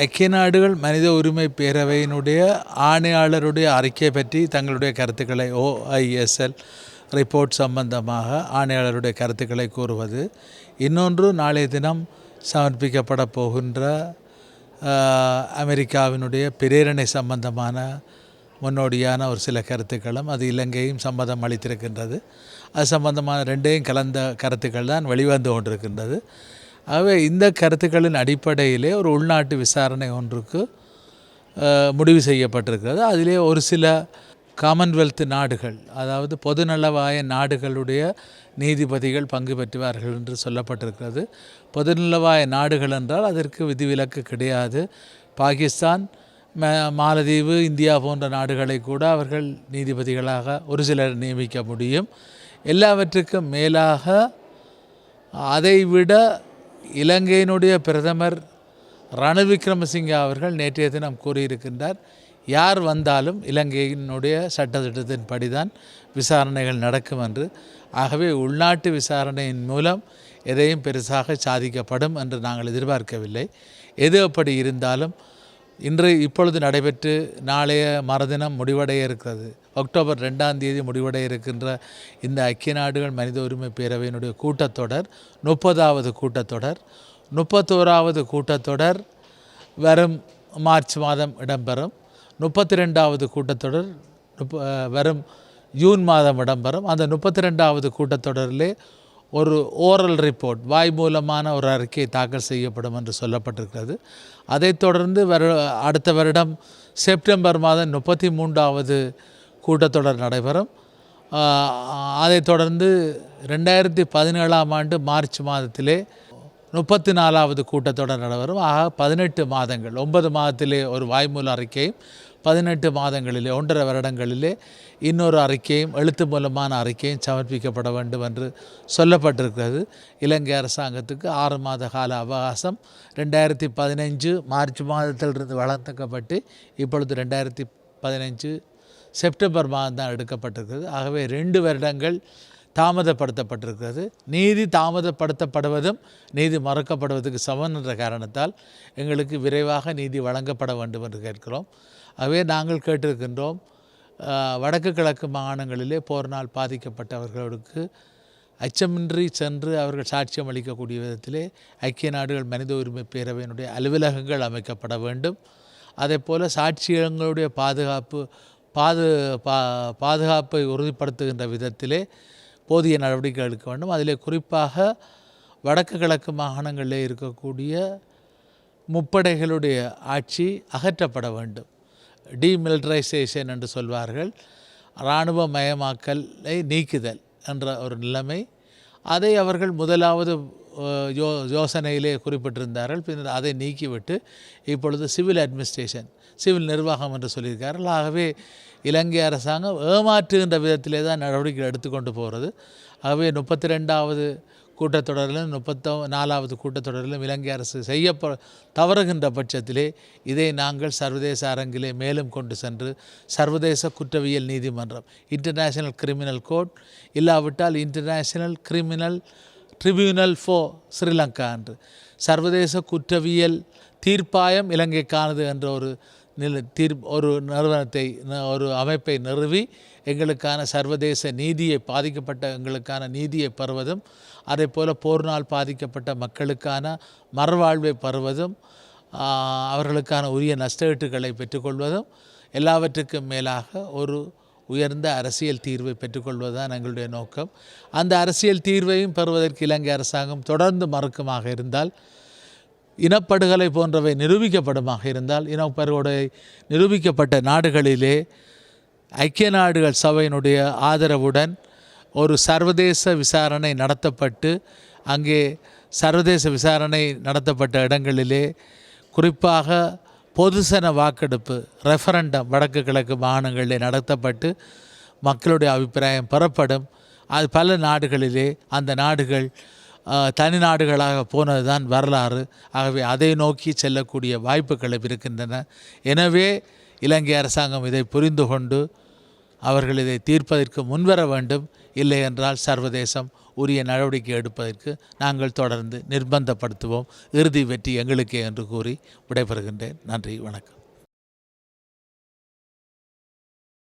ஐக்கிய நாடுகள் மனித உரிமை பேரவையினுடைய ஆணையாளருடைய அறிக்கை பற்றி தங்களுடைய கருத்துக்களை OISL ரிப்போர்ட் சம்பந்தமாக ஆணையாளருடைய கருத்துக்களை கூறுவது, இன்னொன்று நாளைய தினம் சமர்ப்பிக்கப்பட போகின்ற அமெரிக்காவினுடைய பிரேரணை சம்பந்தமான முன்னோடியான ஒரு சில கருத்துக்களும் அது இலங்கையும் சம்மதம் அளித்திருக்கின்றது. அது சம்பந்தமான ரெண்டையும் கலந்த கருத்துக்கள் தான் வெளிவந்து கொண்டிருக்கின்றது. ஆகவே இந்த கருத்துக்களின் அடிப்படையிலே ஒரு உள்நாட்டு விசாரணை ஒன்றுக்கு முடிவு செய்யப்பட்டிருக்கிறது. அதிலே ஒரு சில காமன்வெல்த் நாடுகள், அதாவது பொதுநலவாய நாடுகளுடைய நீதிபதிகள் பங்கு பெற்றுவார்கள் என்று சொல்லப்பட்டிருக்கிறது. பொதுநலவாய நாடுகள் என்றால் அதற்கு விதிவிலக்கு கிடையாது. பாகிஸ்தான், மாலத்தீவு, இந்தியா போன்ற நாடுகளை கூட அவர்கள் நீதிபதிகளாக ஒரு சிலர் நியமிக்க முடியும். எல்லாவற்றுக்கும் மேலாக அதைவிட இலங்கையினுடைய பிரதமர் ரணில் விக்ரமசிங்கே அவர்கள் நேற்றைய தினம் கூறியிருக்கின்றார், யார் வந்தாலும் இலங்கையினுடைய சட்டத்திட்டத்தின்படி தான் விசாரணைகள் நடக்கும் என்று. ஆகவே உள்நாட்டு விசாரணையின் மூலம் எதையும் பெருசாக சாதிக்கப்படும் என்று நாங்கள் எதிர்பார்க்கவில்லை. எது அப்படி இருந்தாலும் இப்பொழுது நடைபெற்று நாளைய மறுதினம் முடிவடைய இருக்கிறது, அக்டோபர் 2ஆம் தேதி முடிவடைய இருக்கின்ற இந்த ஐக்கிய நாடுகள் மனித உரிமை பேரவையினுடைய கூட்டத்தொடர் 30வது கூட்டத்தொடர். 31வது கூட்டத்தொடர் வரும் மார்ச் மாதம் இடம்பெறும். 32வது கூட்டத்தொடர் வரும் ஜூன் மாதம் இடம்பெறும். அந்த 32வது கூட்டத்தொடரிலே ஒரு ஓரல் ரிப்போர்ட், வாய் மூலமான ஒரு அறிக்கை தாக்கல் செய்யப்படும் என்று சொல்லப்பட்டிருக்கிறது. அதைத் தொடர்ந்து அடுத்த வருடம் செப்டம்பர் மாதம் 33வது கூட்டத்தொடர் நடைபெறும். அதைத் தொடர்ந்து 2017ஆம் ஆண்டு மார்ச் மாதத்திலே 34வது கூட்டத்தொடர் நடைபெறும். ஆக 18 மாதங்கள், 9 மாதத்திலே ஒரு வாய்மூல அறிக்கையும் 18 மாதங்களிலே 1.5 வருடங்களிலே இன்னொரு அறிக்கையும் எழுத்து மூலமான அறிக்கையும் சமர்ப்பிக்கப்பட வேண்டும் என்று சொல்லப்பட்டிருக்கிறது. இலங்கை அரசாங்கத்துக்கு 6 மாத கால அவகாசம் 2015 மார்ச் மாதத்திலிருந்து வளர்க்கப்பட்டு இப்பொழுது 2015 செப்டம்பர் மாதம் தான் எடுக்கப்பட்டிருக்கிறது. ஆகவே 2 வருடங்கள் தாமதப்படுத்தப்பட்டிருக்கிறது. நீதி தாமதப்படுத்தப்படுவதும் நீதி மறுக்கப்படுவதற்கு சமன் என்ற காரணத்தால் எங்களுக்கு விரைவாக நீதி வழங்கப்பட வேண்டும் என்று கேட்கிறோம். ஆகவே நாங்கள் கேட்டிருக்கின்றோம், வடக்கு கிழக்கு மாகாணங்களிலே போரினால் பாதிக்கப்பட்டவர்களுக்கு அச்சமின்றி சென்று அவர்கள் சாட்சியம் அளிக்கக்கூடிய விதத்திலே ஐக்கிய நாடுகள் மனித உரிமை பேரவையினுடைய அலுவலகங்கள் அமைக்கப்பட வேண்டும். அதே போல் சாட்சியங்களுடைய பாதுகாப்பை உறுதிப்படுத்துகின்ற விதத்திலே போதிய நடவடிக்கை எடுக்க வேண்டும். அதிலே குறிப்பாக வடக்கு கிழக்கு மாகாணங்களிலே இருக்கக்கூடிய முப்படைகளுடைய ஆட்சி அகற்றப்பட வேண்டும். டீமிலிட்டரைசேஷன் என்று சொல்வார்கள், இராணுவ மயமாக்கலை நீக்குதல் என்ற ஒரு நிலைமை. அதை அவர்கள் முதலாவது யோசனையிலே குறிப்பிட்டிருந்தார்கள். பின்னர் அதை நீக்கிவிட்டு இப்பொழுது சிவில் அட்மினிஸ்ட்ரேஷன், சிவில் நிர்வாகம் என்று சொல்லியிருக்கார்கள். ஆகவே இலங்கை அரசாங்கம் ஏமாற்றுகின்ற விதத்திலே தான் நடவடிக்கை எடுத்துக்கொண்டு போகிறது. ஆகவே 32வது கூட்டத்தொடரிலும் 34வது கூட்டத்தொடரிலும் இலங்கை அரசு தவறுகின்ற பட்சத்திலே இதை நாங்கள் சர்வதேச அரங்கிலே மேலும் கொண்டு சென்று சர்வதேச குற்றவியல் நீதிமன்றம், இன்டர்நேஷ்னல் கிரிமினல் கோர்ட், இல்லாவிட்டால் international criminal tribunal for Sri Lanka என்று சர்வதேச குற்றவியல் தீர்ப்பாயம் இலங்கைக்கானது என்ற ஒரு நிறுவனத்தை, ஒரு அமைப்பை நிறுவி எங்களுக்கான சர்வதேச நீதியை, பாதிக்கப்பட்ட எங்களுக்கான நீதியை பெறுவதும், அதே போல் போரினால் பாதிக்கப்பட்ட மக்களுக்கான மறுவாழ்வை பெறுவதும், அவர்களுக்கான உரிய நஷ்டஈட்டுகளை பெற்றுக்கொள்வதும், எல்லாவற்றுக்கும் மேலாக ஒரு உயர்ந்த அரசியல் தீர்வை பெற்றுக்கொள்வதுதான் எங்களுடைய நோக்கம். அந்த அரசியல் தீர்வையும் பெறுவதற்கு இலங்கை அரசாங்கம் தொடர்ந்து மறுக்குமாக இருந்தால், இனப்படுகொலை போன்றவை நிரூபிக்கப்படுமாக இருந்தால், இனப்படுகொலை நிரூபிக்கப்பட்ட நாடுகளிலே ஐக்கிய நாடுகள் சபையினுடைய ஆதரவுடன் ஒரு சர்வதேச விசாரணை நடத்தப்பட்டு, அங்கே சர்வதேச விசாரணை நடத்தப்பட்ட இடங்களிலே குறிப்பாக பொதுசன வாக்கெடுப்பு, ரெஃபரண்டம் வடக்கு கிழக்கு மாகாணங்களிலே நடத்தப்பட்டு மக்களுடைய அபிப்பிராயம் பெறப்படும். அது பல நாடுகளிலே அந்த நாடுகள் தனி நாடுகளாக போனது தான் வரலாறு. ஆகவே அதை நோக்கி செல்லக்கூடிய வாய்ப்புகள் இருக்கின்றன. எனவே இலங்கை அரசாங்கம் இதை புரிந்து கொண்டு அவர்கள் இதை தீர்ப்பதற்கு முன்வர வேண்டும். இல்லை என்றால் சர்வதேசம் உரிய நடவடிக்கை எடுப்பதற்கு நாங்கள் தொடர்ந்து நிர்பந்தப்படுத்துவோம். இறுதி வெற்றி எங்களுக்கே என்று கூறி விடைபெறுகின்றேன். நன்றி, வணக்கம்.